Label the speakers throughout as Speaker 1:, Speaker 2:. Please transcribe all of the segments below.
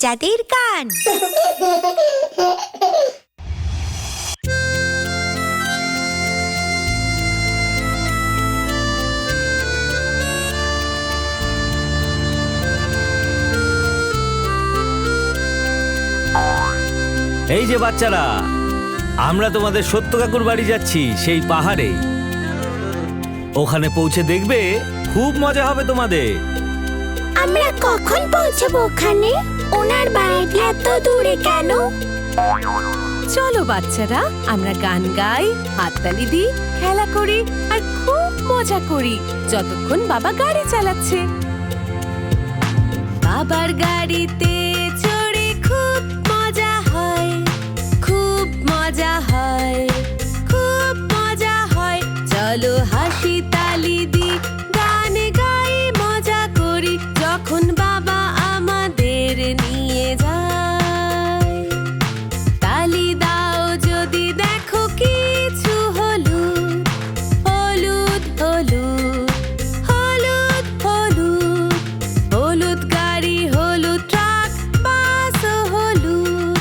Speaker 1: বাচ্চাদের গান।
Speaker 2: এই যে বাচ্চারা, আমরা তোমাদের সত্য কাকুর বাড়ি যাচ্ছি, সেই পাহাড়ে। ওখানে পৌঁছে দেখবে খুব মজা হবে তোমাদের।
Speaker 1: আমরা কখন পৌঁছাবো ওখানে? ওনার বাড়িটা এত দূরে কেন?
Speaker 3: চলো বাচ্চারা, আমরা গান গাই, হাততালি দিই, খেলা করি আর খুব মজা করি যতক্ষণ বাবা গাড়ি চালাচ্ছে। বাবার গাড়িতে চড়ে খুব মজা হয়, খুব মজা হয়, খুব মজা হয়। চলো হাসি তালি দিই, গান গাই, মজা করি যখন বাবা আমাদের নিয়ে যায়। তালি দাও যদি দেখো কিছু হলুদ হলুদ হলুদ হলুদ হলুদ, হলুদ গাড়ি, হলুদ ট্রাক, বাস হলুদ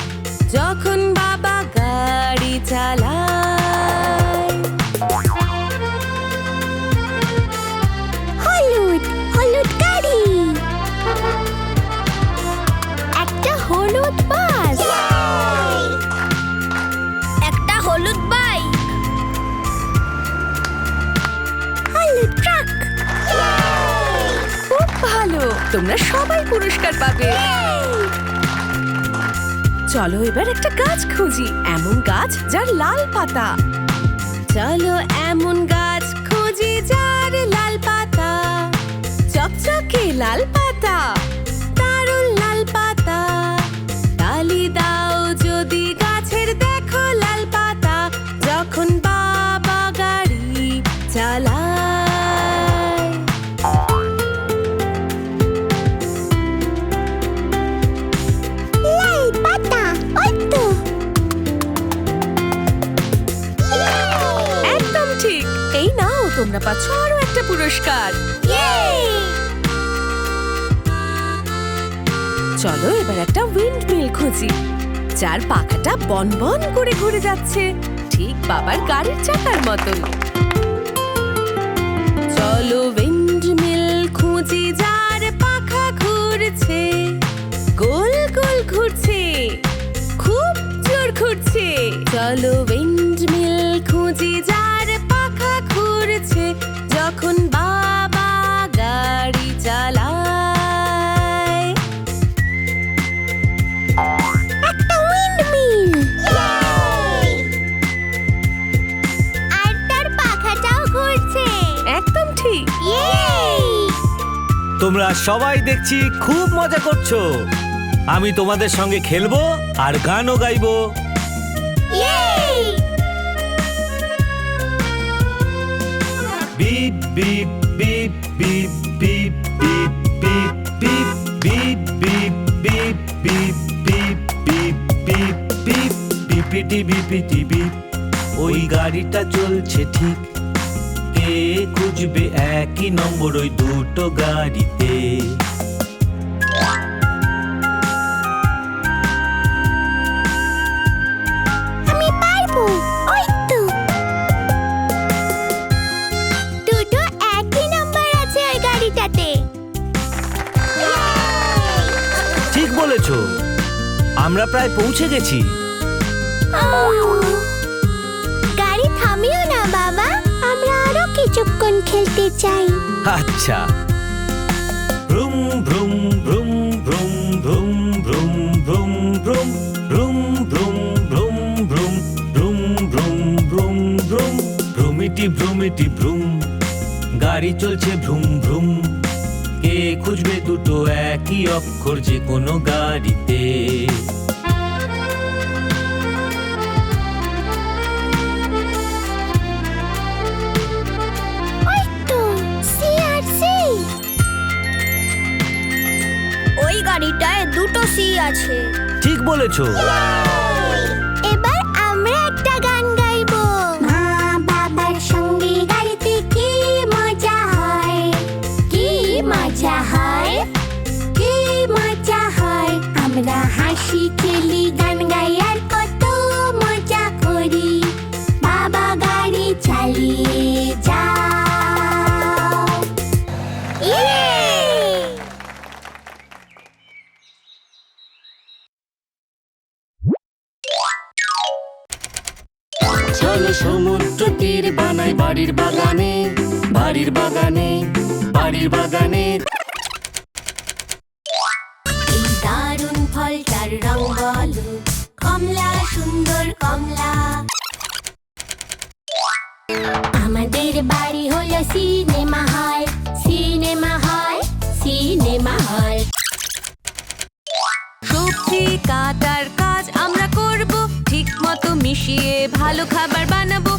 Speaker 3: যখন বাবা গাড়ি চালায়।
Speaker 1: হলুদ হলুদ গাড়ি, একটা হলুদ বাস, একটা হলুদ বাইক, হলুদ ট্রাক।
Speaker 3: খুব ভালো, তোমরা সবাই পুরস্কার পাবে। চলো এবার একটা গাছ খুঁজি, এমন গাছ যার লাল পাতা। চলো এমন গাছ খুঁজি যার লাল পাতা, চকচকে লাল পাতা, দারুণ লাল পাতা। তালি দাও যদি গাছের দেখো লাল পাতা যখন বাবা গাড়ি চালায়।
Speaker 1: লাল পাতা, ওই তো।
Speaker 3: একদম ঠিক। এই নাও, তোমরা পাচ্ছ আরো একটা পুরস্কার। চলো এবার একটা উইন্ডমিল খুঁজি যার পাখাটা বনবন করে ঘুরে যাচ্ছে, ঠিক বাবার গাড়ির চাকার মতন। চলো উইন্ডমিল খুঁজি যার পাখা ঘুরছে, গোল গোল ঘুরছে, খুব জোর ঘুরছে। চলো উইন্ডমিল খুঁজি যার পাখা ঘুরছে যখন বাবা গাড়ি চালায়।
Speaker 1: একটা উইন্ডমিল, আর তার পাখাটাও ঘুরছে।
Speaker 3: একদম ঠিক।
Speaker 2: তোমরা সবাই দেখছি খুব মজা করছো। আমি তোমাদের সঙ্গে খেলবো আর গানও গাইবো। Beep beep beep beep beep beep beep beep beep beep beep beep beep beep beep beep বিপিটি বিপিটি বিপ। ওই গাড়িটা চলছে ঠিক, কে খুঁজবে একই নম্বর ওই দুটো গাড়িতে?
Speaker 1: আমি পারবো, ওই তো। দুটো একই নাম্বার আছে ওই গাড়িটাতে।
Speaker 2: ঠিক বলেছো, আমরা প্রায় পৌঁছে গেছি।
Speaker 1: গাড়ি থামিও না বাবা, আমরা আরো কিছুক্ষণ খেলতে চাই।
Speaker 2: আচ্ছা। Vroom vroom vroom vroom vroom vroom vroom vroom vroom vroom vroom vroom vroom vroom vroom vroom ভ্রুমিটি ভ্রুমিটি vroom. গাড়ি চলছে ভ্রুম ভ্রুম, কে খুঁজবে দুটো একই অক্ষর যে কোনো গাড়িতে?
Speaker 1: ওই তো, সি। ওই গাড়িটায় দুটো সি আছে।
Speaker 2: ঠিক বলেছো।
Speaker 1: এবার আমরা একটা গান গাইবো। মা বাবার সঙ্গে গাড়িতে কি মজা হয়, কি মজা হয়, কি মজা হয়। আমরা
Speaker 4: সমুদ্র তীর বানাই বাড়ির বাগানে, বাড়ির বাগানে, বাড়ির বাগানে।
Speaker 1: এই দারুণ ফলটার রং বলো, কমলা, সুন্দর কমলা। আমাদের বাড়ি হলো cinema hall, cinema hall, cinema hall.
Speaker 3: সবজি কাটার কাজ আমরা করব, ঠিক মতো মিশিয়ে ভালো খাবার বানাবো।